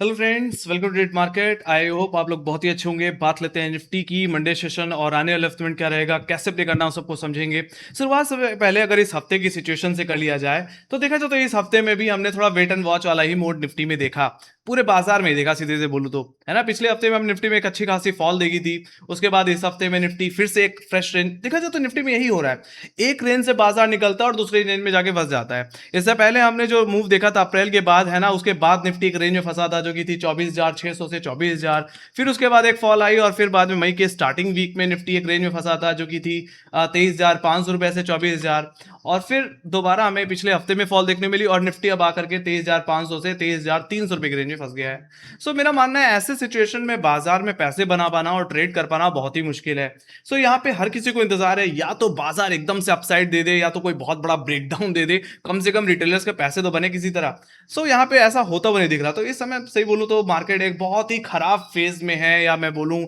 Hello friends, welcome to trade market. I hope आप लोग बहुत ही अच्छे होंगे। बात लेते हैं निफ्टी की मंडे सेशन और आने वाले हफ्ते में क्या रहेगा, कैसे प्ले करना, सबको समझेंगे। शुरुआत से पहले अगर इस हफ्ते की सिचुएशन से कर लिया जाए तो देखा जाए तो इस हफ्ते में भी हमने थोड़ा वेट एंड वॉच वाला ही मोड निफ्टी में देखा। पूरे बाजार में ही देखा, सीधे से बोलूं तो, है ना। पिछले हफ्ते में हम निफ्टी में एक अच्छी खासी फॉल देखी थी। उसके बाद इस हफ्ते में निफ्टी फिर से एक फ्रेश रेंज, देखा जाए तो निफ्टी में यही हो रहा है। एक रेंज से बाजार निकलता है और दूसरे रेंज में जाके फंस जाता है। इससे पहले हमने जो मूव देखा था अप्रैल के बाद, है ना, उसके बाद निफ्टी एक रेंज में फंसा था जो कि थी 24,600 से 24,000। फिर उसके बाद एक फॉल आई और फिर बाद में मई के स्टार्टिंग वीक में निफ्टी एक रेंज में फंसा था जो कि थी 23,500 रुपए से 24,000। और फिर दोबारा हमें पिछले हफ्ते में फॉल देखने मिली और निफ्टी अब आकर के 23,500 से 23,300 रुपए की रेंज में फंस गया है। सो मेरा मानना है ऐसे सिचुएशन में बाजार में पैसे बना पाना और ट्रेड कर पाना बहुत ही मुश्किल है। सो यहाँ पे हर किसी को इंतजार है, या तो बाजार एकदम से अपसाइड दे दे या तो कोई बहुत बड़ा ब्रेकडाउन दे दे, कम से कम रिटेलर्स के पैसे तो बने किसी तरह। सो यहाँ पे ऐसा होता हुआ नहीं दिख रहा। तो इस समय सही बोलूं तो मार्केट एक बहुत ही खराब फेज में है, या मैं बोलूं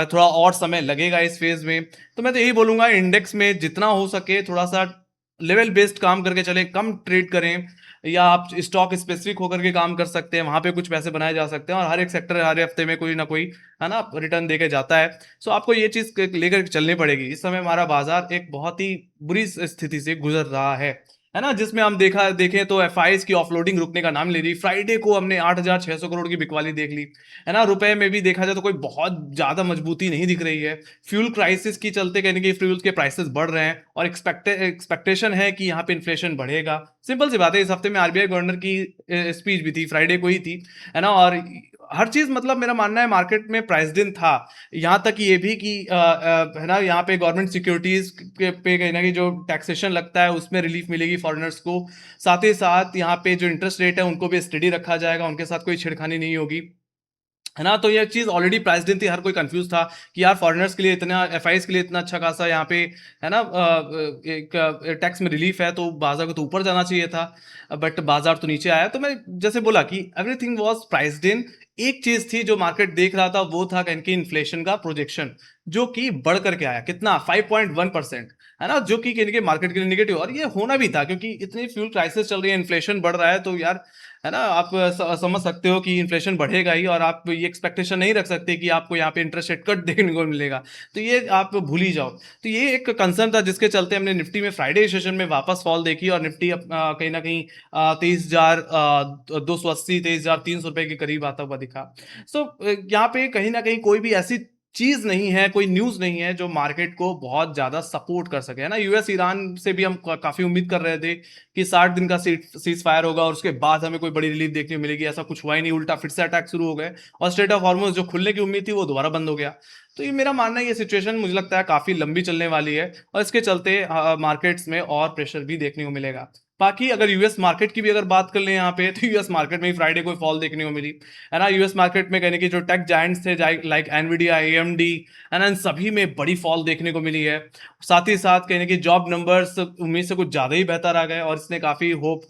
थोड़ा और समय लगेगा इस फेज में। तो मैं तो यही बोलूंगा, इंडेक्स में जितना हो सके थोड़ा सा लेवल बेस्ड काम करके चलें, कम ट्रेड करें, या आप स्टॉक स्पेसिफिक होकर के काम कर सकते हैं, वहां पे कुछ पैसे बनाए जा सकते हैं। और हर एक सेक्टर हर हफ्ते में कोई ना कोई, है ना, रिटर्न देके जाता है। सो आपको ये चीज लेकर चलनी पड़ेगी। इस समय हमारा बाजार एक बहुत ही बुरी स्थिति से गुजर रहा है ना, जिसमें हम देखें तो एफआईज की ऑफलोडिंग रुकने का नाम ले रही। फ्राइडे को हमने 8,600 करोड़ की बिकवाली देख ली, है ना। रुपए में भी देखा जाए तो कोई बहुत ज्यादा मजबूती नहीं दिख रही है। फ्यूल क्राइसिस की चलते कहीं ना कहीं फ्यूल के प्राइसेस बढ़ रहे हैं और एक्सपेक्टेशन है कि यहाँ पे इन्फ्लेशन बढ़ेगा। सिंपल सी बात है, इस हफ्ते में आरबीआई गवर्नर की स्पीच भी थी, फ्राइडे को ही थी, है ना। और हर चीज, मतलब मेरा मानना है मार्केट में प्राइस दिन था। यहाँ तक ये भी कि है ना, यहाँ पे गवर्नमेंट सिक्योरिटीज पे कहीं ना कहीं जो टैक्सेशन लगता है उसमें रिलीफ मिलेगी फॉरेनर्स को। साथ ही साथ यहाँ पे जो इंटरेस्ट रेट है उनको भी स्टडी रखा जाएगा, उनके साथ कोई छेड़खानी नहीं होगी, है ना। तो ये चीज ऑलरेडी प्राइस्ड इन थी, हर कोई कंफ्यूज था कि यार फॉरेनर्स के लिए इतना, एफआईज के लिए इतना अच्छा खासा यहाँ पे, है ना, एक टैक्स में रिलीफ है, तो बाजार को तो ऊपर जाना चाहिए था, बट बाजार तो नीचे आया। तो मैं जैसे बोला कि एवरीथिंग वाज प्राइस्ड इन। एक चीज थी जो मार्केट देख रहा था, वो था कहीं की इन्फ्लेशन का प्रोजेक्शन, जो कि बढ़ करके आया कितना, 5.1%, है ना, जो कि कहीं मार्केट के लिए निगेटिव। और ये होना भी था क्योंकि इतनी फ्यूल क्राइसिस चल रही है, इन्फ्लेशन बढ़ रहा है, तो यार, है ना, आप समझ सकते हो कि इन्फ्लेशन बढ़ेगा ही, और आप ये एक्सपेक्टेशन नहीं रख सकते कि आपको यहाँ पे इंटरेस्ट रेट कट देखने को मिलेगा। तो ये आप भूल ही जाओ। तो ये एक कंसर्न था जिसके चलते हमने निफ्टी में फ्राइडे सेशन में वापस फॉल देखी, और निफ्टी कहीं ना कहीं 23,280 23,300 रुपए के करीब आता हुआ दिखा। सो यहाँ पे कहीं ना कहीं कोई भी ऐसी चीज नहीं है, कोई न्यूज नहीं है जो मार्केट को बहुत ज्यादा सपोर्ट कर सके, है ना। यूएस ईरान से भी हम काफी उम्मीद कर रहे थे कि 60 दिन का सीज फायर होगा और उसके बाद हमें कोई बड़ी रिलीफ देखने को मिलेगी। ऐसा कुछ हुआ ही नहीं, उल्टा फिर से अटैक शुरू हो गए और स्ट्रेट ऑफ हॉर्मुज जो खुलने की उम्मीद थी वो दोबारा बंद हो गया। तो ये मेरा मानना है, ये सिचुएशन मुझे लगता है काफी लंबी चलने वाली है, और इसके चलते मार्केट्स में और प्रेशर भी देखने को मिलेगा। बाकी अगर यूएस मार्केट की भी अगर बात कर लें यहाँ पे, तो यूएस मार्केट में ही फ्राइडे को फॉल देखने को मिली, है ना। यूएस मार्केट में कहने की जो टेक जायंट्स थे, लाइक एनवीडिया, एएमडी, है ना, इन सभी में बड़ी फॉल देखने को मिली है। साथ ही साथ कहने की जॉब नंबर्स उम्मीद से कुछ ज्यादा ही बेहतर आ गए, और इसने काफी होप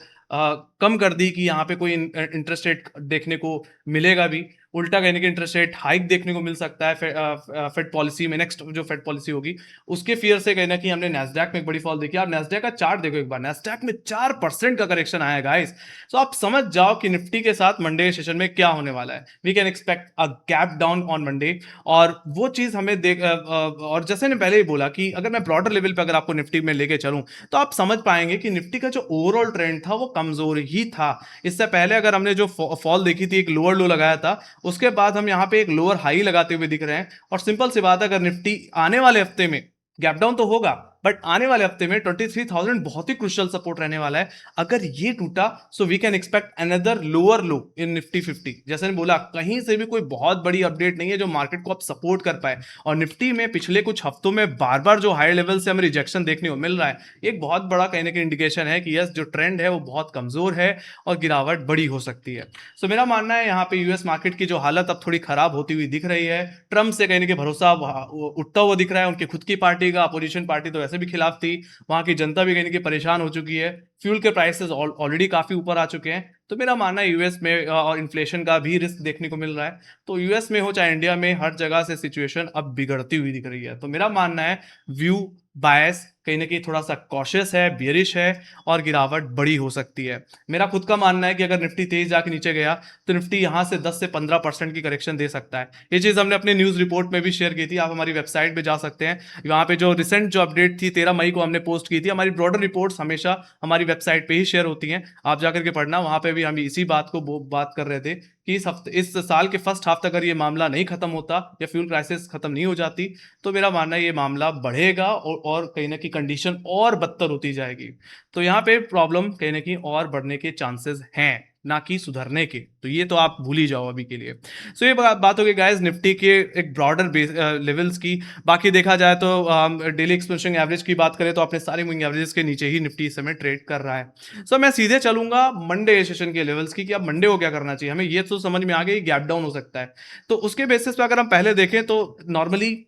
कम कर दी कि यहाँ पे कोई इंटरेस्ट रेट देखने को मिलेगा भी। उल्टा कहने की इंटरेस्ट रेट हाइक देखने को मिल सकता है फेड पॉलिसी में, नेक्स्ट जो फेड पॉलिसी होगी उसके फियर से कहना कि हमने नेस्डैक में एक बड़ी फॉल देखी। आप नेस्डैक का चार्ट देखो एक बार, नेस्डैक में 4% का करेक्शन आया गाइस। तो आप समझ जाओ कि निफ्टी के साथ मंडे सेशन में क्या होने वाला है। We can expect a gap down on Monday, और वो चीज हमें और जैसे ने पहले ही बोला कि अगर मैं ब्रॉडर लेवल पे अगर आपको निफ्टी में लेके चलूं तो आप समझ पाएंगे कि निफ्टी का जो ओवरऑल ट्रेंड था वो कमजोर ही था। इससे पहले अगर हमने जो फॉल देखी थी, एक लोअर लो लगाया था, उसके बाद हम यहां पे एक लोअर हाई लगाते हुए दिख रहे हैं। और सिंपल सी बात है, अगर निफ्टी आने वाले हफ्ते में गैप डाउन तो होगा, बट आने वाले हफ्ते में 23,000 बहुत ही क्रुशियल सपोर्ट रहने वाला है। अगर ये टूटा, so we can expect another lower low in Nifty 50। जैसे ने बोला, कहीं से भी कोई बहुत बड़ी अपडेट नहीं है जो मार्केट को अब सपोर्ट कर पाए। और निफ्टी में पिछले कुछ हफ्तों में बार बार जो हाई लेवल से हमें रिजेक्शन देखने को मिल रहा है, एक बहुत बड़ा कहने की इंडिकेशन है कि यस, जो ट्रेंड है वो बहुत कमजोर है और गिरावट बड़ी हो सकती है। सो मेरा मानना है यहाँ पे यूएस मार्केट की जो हालत अब थोड़ी खराब होती हुई दिख रही है। ट्रम्प से कहने के भरोसा उठता हुआ दिख रहा है, उनकी खुद की पार्टी का, अपोजिशन पार्टी तो वैसे भी खिलाफ थी, वहां की जनता भी कहने की परेशान हो चुकी है। फ्यूल के प्राइसेस ऑलरेडी काफी ऊपर आ चुके हैं। तो मेरा मानना है यूएस में और इन्फ्लेशन का भी रिस्क देखने को मिल रहा है। तो यूएस में हो चाहे इंडिया में, हर जगह से सिचुएशन अब बिगड़ती हुई दिख रही है। तो मेरा मानना है व्यू बायस कहीं न कहीं थोड़ा-सा कॉशियस है, बियरिश है और गिरावट बड़ी हो सकती है। मेरा खुद का मानना है कि अगर निफ्टी तेज़ जाके नीचे गया, तो निफ्टी यहाँ से 10 से 15% की करेक्शन दे सकता है। ये चीज़ हमने अपने न्यूज़ रिपोर्ट में भी शेयर की थी, आप हमारी वेबसाइट पे जा सकते हैं। वहाँ पे जो रिसेंट जो अपडेट थी 13 मई को हमने पोस्ट की थी। हमारी ब्रॉडर रिपोर्ट्स हमेशा हमारी वेबसाइट पे ही शेयर होती हैं, आप जाकर के पढ़ना। वहाँ पे भी हम इसी बात को बात कर रहे थे कि इस साल के फर्स्ट हाफ तक अगर ये मामला नहीं खत्म होता या फ्यूल क्राइसिस खत्म नहीं हो जाती, तो मेरा मानना है ये मामला बढ़ेगा और कहीं न कहीं कंडीशन और बदतर होती जाएगी। तो यहाँ पे प्रॉब्लम कहीं न कहीं और बढ़ने के चांसेस हैं, ना कि सुधरने के। तो ये तो आप भूल ही जाओ अभी के लिए। सो ये बात हो गई गाइस निफ्टी के एक ब्रॉडर लेवल्स की। बाकी देखा जाए तो डेली एक्सपोनेंशियल एवरेज की बात करें तो अपने सारे मूविंग एवरेजेस के नीचे ही निफ्टी इस समय ट्रेड कर रहा है। सो मैं सीधे चलूंगा मंडे सेशन के लेवल्स की कि अब मंडे को क्या करना चाहिए। हमें ये तो समझ में आ गई गैप डाउन हो सकता है, तो उसके बेसिस पे अगर हम पहले देखें तो नॉर्मली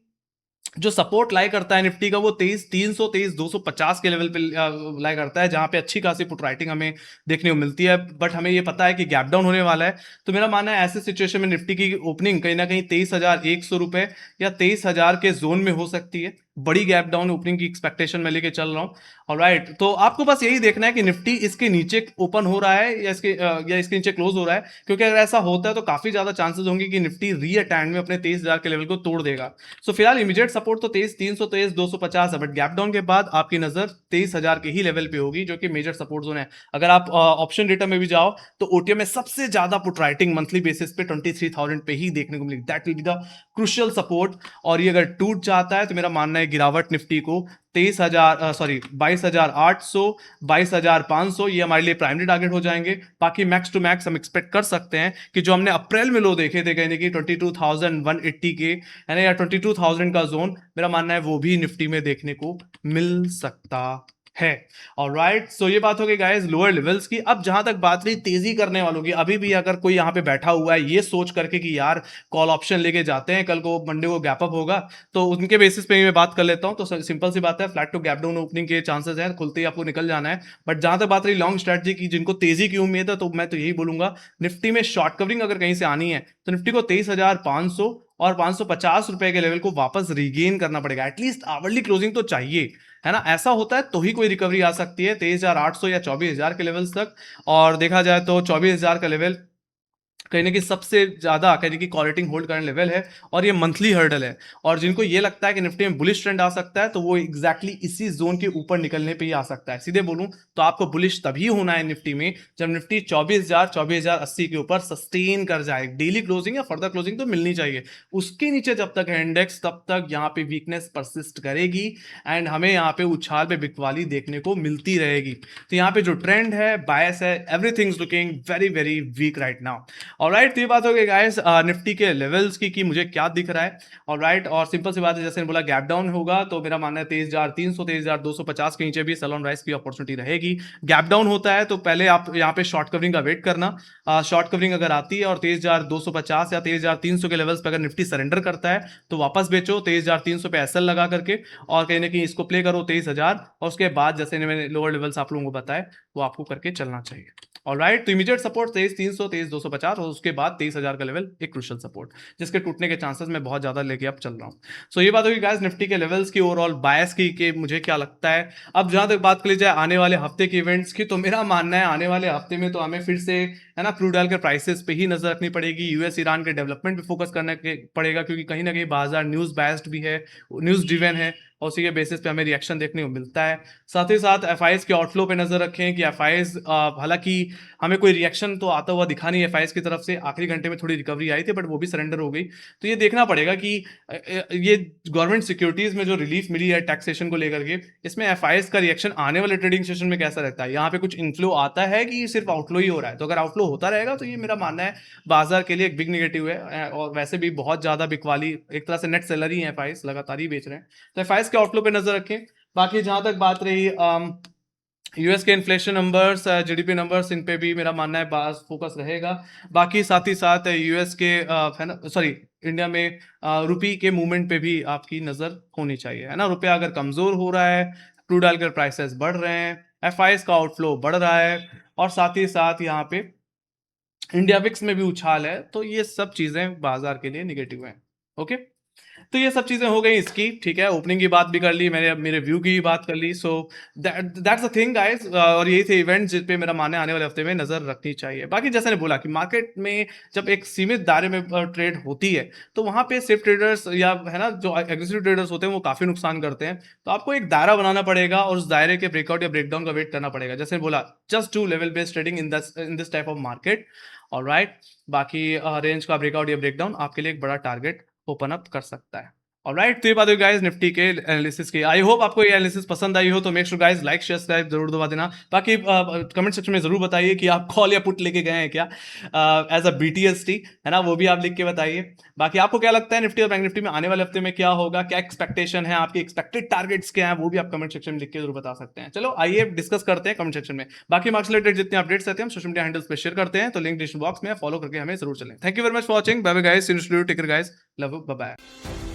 जो सपोर्ट लाई करता है निफ्टी का वो 23,300 23,250 के लेवल पे लाई करता है, जहां पे अच्छी खासी पुट राइटिंग हमें देखने को मिलती है। बट हमें ये पता है कि गैप डाउन होने वाला है, तो मेरा मानना है ऐसे सिचुएशन में निफ्टी की ओपनिंग कहीं ना कहीं 23,100 रुपए या 23,000 के जोन में हो सकती है। बड़ी गैप डाउन ओपनिंग की एक्सपेक्टेशन में लेके चल रहा हूँ। ऑलराइट, तो आपको बस यही देखना है कि निफ्टी इसके नीचे ओपन हो रहा है या इसके नीचे क्लोज हो रहा है, क्योंकि अगर ऐसा होता है तो काफी ज्यादा चांसेस होंगे कि निफ्टी री अटैंड में अपने 23,000 के लेवल को तोड़ देगा। सो फिलहाल इमीडिएट सपोर्ट तो 23,300 23,250 है, बट गैप डाउन के बाद आपकी नजर 23,000 के ही लेवल पे होगी, जो कि मेजर सपोर्ट जोन है। अगर आप ऑप्शन डेटा में भी जाओ तो ओटीएम में सबसे ज्यादा पुट राइटिंग मंथली बेसिस पे 23,000 पे ही देखने को मिलेगी। That will be the crucial support. और ये अगर टूट जाता है तो मेरा मानना है गिरावट निफ्टी को 22,800 22,500 ये हमारे लिए प्राइमरी टारगेट हो जाएंगे। बाकी मैक्स टू मैक्स हम एक्सपेक्ट कर सकते हैं कि जो हमने अप्रैल में लो देखे थे कहीं कि 22,180 के है ना, या 22,000 का जोन, मेरा मानना है वो भी निफ्टी में देखने को मिल सकता है। ऑलराइट, सो ये बात हो गई गाइस लोअर लेवल्स की। अब जहां तक बात रही तेजी करने वालों की, अभी भी अगर कोई यहां पे बैठा हुआ है ये सोच करके कि यार कॉल ऑप्शन लेके जाते हैं, कल को मंडे को गैप अप होगा, तो उनके बेसिस पे ही मैं बात कर लेता हूं। तो सिंपल सी बात है, flat to gap down opening के चांसेस हैं, खुलते ही आपको निकल जाना है। बट जहां तक बात रही लॉन्ग स्ट्रेटजी की, जिनको तेजी की उम्मीद है, तो मैं तो यही बोलूंगा निफ्टी में शॉर्ट कवरिंग अगर कहीं से आनी है तो निफ्टी को 23,500 और 550 रुपए के लेवल को वापस रिगेन करना पड़ेगा। एटलीस्ट आवरली क्लोजिंग तो चाहिए, है ना। ऐसा होता है तो ही कोई रिकवरी आ सकती है 23,800 या 24,000 के लेवल्स तक। और देखा जाए तो 24,000 का लेवल कहीं ना कहीं सबसे ज्यादा कहीं की क्वालिटी होल्ड करने लेवल है, और ये मंथली हर्डल है। और जिनको ये लगता है कि निफ्टी में बुलिश ट्रेंड आ सकता है, तो वो एग्जैक्टली इसी जोन के ऊपर निकलने पे ही आ सकता है। सीधे बोलूं तो आपको बुलिश तभी होना है निफ्टी में जब निफ्टी 24,000 24,080 के ऊपर सस्टेन कर जाए। डेली क्लोजिंग या फर्दर क्लोजिंग तो मिलनी चाहिए, उसके नीचे जब तक है इंडेक्स तब तक यहाँ पे वीकनेस परसिस्ट करेगी एंड हमें यहाँ पे उछाल पे बिकवाली देखने को मिलती रहेगी। तो यहाँ पे जो ट्रेंड है, बायस है, everything looking very very weak right now. Alright, तो ये बात हो गई गाइस निफ्टी के लेवल्स की कि मुझे क्या दिख रहा है। ऑलराइट, और सिंपल सी बात है, जैसे बोला गैप डाउन होगा तो मेरा मानना है 23,300 23,250 के नीचे भी सेल ऑन राइज की अपॉर्चुनिटी रहेगी। गैप डाउन होता है तो पहले आप यहाँ पे शॉर्ट कवरिंग का वेट करना। शॉर्ट कवरिंग अगर आती है और 23,250 या 23,300 के लेवल्स पे अगर निफ्टी सरेंडर करता है तो वापस बेचो 23,300 पे एसएल लगा करके, और कहीं ना कहीं इसको प्ले करो 23,000, और उसके बाद जैसे मैंने लोअर लेवल्स आप लोगों को बताए वो आपको करके चलना चाहिए। ऑलराइट, तो इमीडिएट सपोर्ट 23,300 23,250 और उसके बाद 23,000 का लेवल एक क्रूशियल सपोर्ट, जिसके टूटने के चांसेस मैं बहुत ज्यादा लेके अब चल रहा हूं। सो ये बात होगी गाइस निफ्टी के लेवल्स की ओवरऑल बायस की कि मुझे क्या लगता है। अब जहां तक बात कर ली जाए आने वाले हफ्ते के इवेंट्स की, तो मेरा मानना है आने वाले हफ्ते में तो हमें फिर से है ना क्रूड ऑयल के प्राइसेस पे ही नजर रखनी पड़ेगी। यूएस ईरान के डेवलपमेंट पे फोकस करना पड़ेगा, क्योंकि कहीं ना कहीं बाजार न्यूज बायस्ड भी है, न्यूज ड्रिवन है, और उसी के बेसिस पे हमें रिएक्शन देखने को मिलता है। साथ ही साथ एफआईएस के आउटफ्लो पे नजर रखें कि एफआईएस हालांकि हमें कोई रिएक्शन तो आता हुआ दिखा नहीं एफआईएस की तरफ से, आखिरी घंटे में थोड़ी रिकवरी आई थी बट वो भी सरेंडर हो गई। तो ये देखना पड़ेगा कि ये गवर्नमेंट सिक्योरिटीज में जो रिलीफ मिली है टैक्सेशन को लेकर के, इसमें एफआईएस का रिएक्शन आने वाले ट्रेडिंग सेशन में कैसा रहता है। यहाँ पे कुछ इनफ्लो आता है कि सिर्फ आउटफ्लो ही हो रहा है, तो अगर आउटफ्लो होता रहेगा तो ये मेरा मानना है बाजार के लिए एक बिग नेगेटिव है। और वैसे भी बहुत ज्यादा बिकवाली, एक तरह से नेट सेलर ही है एफआईएस, लगातार ही बेच रहे हैं, तो एफआईएस के आउटफ्लो पे नजर रखें। बाकी जहां तक बात रही यूएस के इन्फ्लेशन नंबर्स, जीडीपी नंबर्स, इन पे भी मेरा मानना है बास फोकस रहेगा। बाकी साथ ही साथ यूएस के है ना, सॉरी, इंडिया में रुपी के मूवमेंट पे भी आपकी नजर होनी चाहिए, है ना। रुपया अगर कमजोर हो रहा है, क्रूड ऑयल के प्राइसेस बढ़ रहे हैं, एफआईएस का आउटफ्लो बढ़ रहा है, और साथ ही साथ यहाँ पे इंडिया विक्स में भी उछाल है, तो ये सब चीजें बाजार के लिए निगेटिव हैं। ओके। तो ये सब चीजें हो गई इसकी, ठीक है, ओपनिंग की बात भी कर ली, मैंने मेरे व्यू की भी बात कर ली। So that's a thing guys, और यही थे इवेंट जिस पे मेरा मानने आने वाले हफ्ते में नजर रखनी चाहिए। बाकी जैसे ने बोला कि मार्केट में जब एक सीमित दायरे में ट्रेड होती है, तो वहां पे सेफ ट्रेडर्स या है ना जो एग्रेसिव ट्रेडर्स होते हैं वो काफी नुकसान करते हैं। तो आपको एक दायरा बनाना पड़ेगा और उस दायरे के ब्रेकआउट या ब्रेकडाउन का वेट करना पड़ेगा। जैसे बोला, just do level based trading in this type of market. Alright, बाकी रेंज का ब्रेकआउट या ब्रेकडाउन आपके लिए एक बड़ा टारगेट ओपन अप कर सकता है। ऑलराइट, तो ये बात हुई गाइस निफ्टी के एनालिसिस की। आई होप आपको ये एनालिसिस पसंद आई हो, तो make sure guys like share subscribe जरूर दबा देना। बाकी कमेंट सेक्शन में जरूर बताइए कि आप कॉल या पुट लेके गए हैं क्या एज अ बीटीएसटी, है ना, वो भी आप लिख के बताइए। बाकी आपको क्या लगता है निफ्टी और बैंक निफ्टी में आने वाले हफ्ते में क्या होगा, क्या एक्सपेक्टेशन है, आपकी एक्सपेक्टेड टारगेट्स क्या है, वो भी आप कमेंट सेक्शन में लिख के जरूर बता सकते हैं। चलो आइए डिस्कस करते हैं कमेंट सेक्शन में। बाकी मार्क्स रिलेटेड जितने अपडेट्स रहते हैं हम सोशल मीडिया हैंडल्स पे शेयर करते हैं, तो लिंक डिस्क्रिप्शन बॉक्स में फॉलो करके हमें जरूर चलें। Thank you very much for watching, bye bye guys, take care guys, love you, bye bye.